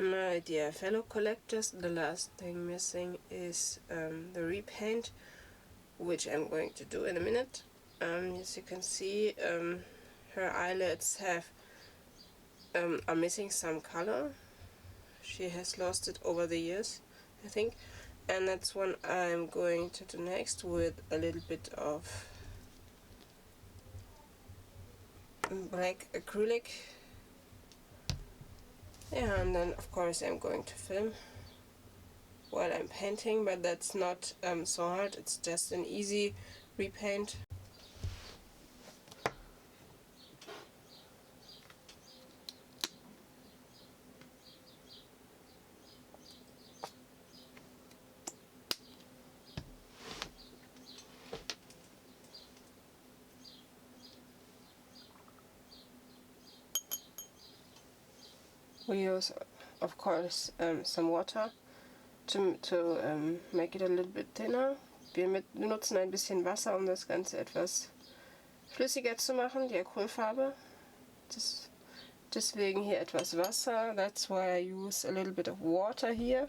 My dear fellow collectors, the last thing missing is the repaint, which I'm going to do in a minute. As you can see, her eyelids are missing some color. She has lost it over the years, I think, and that's what I'm going to do next with a little bit of black acrylic. Yeah, and then of course I'm going to film while I'm painting, but that's not so hard, it's just an easy repaint. We use, of course, some water to make it a little bit thinner. Wir benutzen ein bisschen Wasser, um das Ganze etwas flüssiger zu machen, die Acrylfarbe. Deswegen hier etwas Wasser. That's why I use a little bit of water here.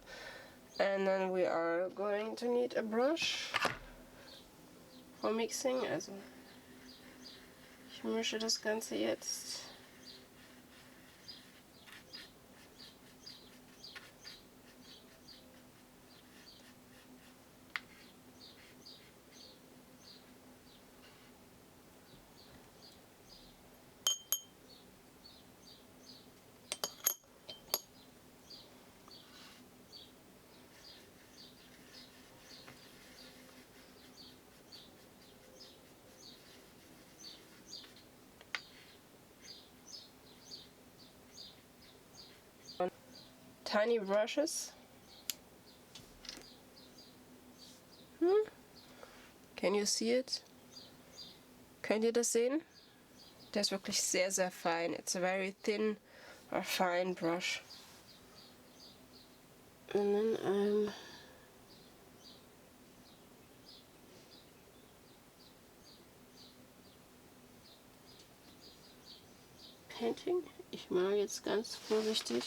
And then we are going to need a brush for mixing. Also ich mische das Ganze jetzt. Tiny brushes. Can you see it? Könnt ihr das sehen? Der ist wirklich sehr, sehr fein. It's a very thin or fine brush. And then I'm painting. Ich mache jetzt ganz vorsichtig.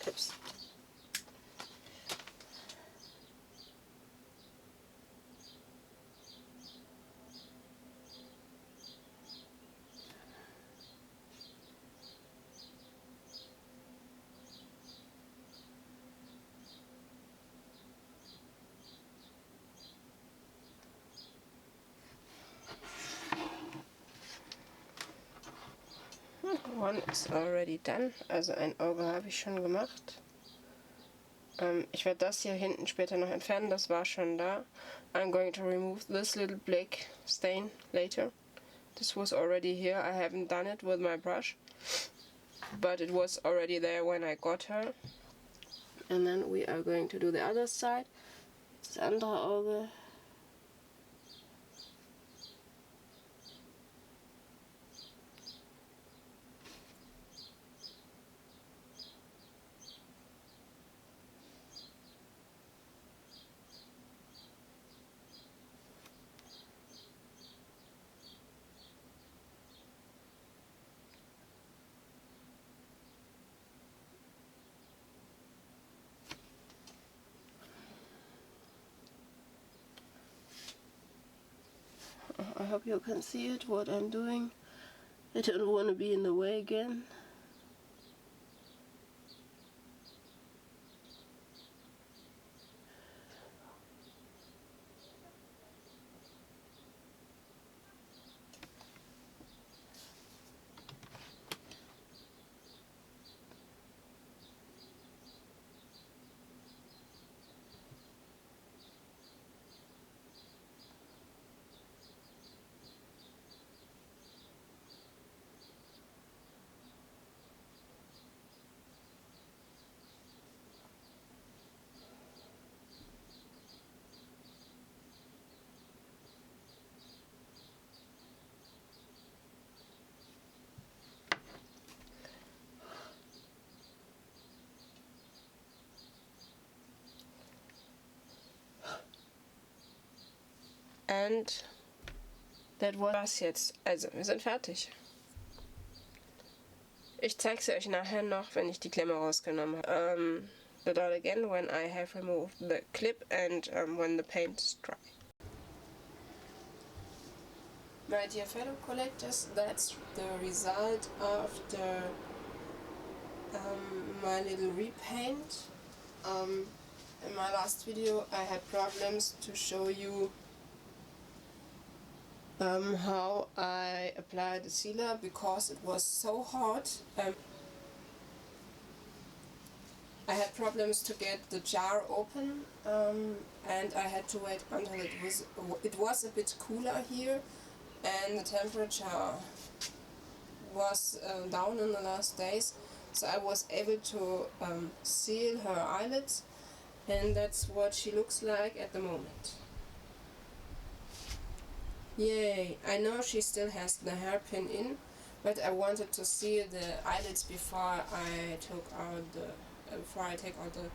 Oops. One is already done, also ein Auge habe ich schon gemacht. Ich werde das hier hinten später noch entfernen, das war schon da. I'm going to remove this little black stain later. This was already here, I haven't done it with my brush, but it was already there when I got her. And then we are going to do the other side, das andere Auge. I hope you can see it, what I'm doing. I don't want to be in the way again. And that war's jetzt. Also, wir sind fertig. Ich zeige sie euch nachher noch, wenn ich die Klemme rausgenommen habe. But all again when I have removed the clip and when the paint is dry. My dear fellow collectors, that's the result after my little repaint. In my last video I had problems to show you how I applied the sealer because it was so hot. I had problems to get the jar open, and I had to wait until it was a bit cooler here, and the temperature was down in the last days, so I was able to seal her eyelids, and that's what she looks like at the moment. Yay! I know she still has the hairpin in, but I wanted to seal the eyelids before I take out the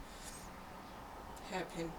hairpin.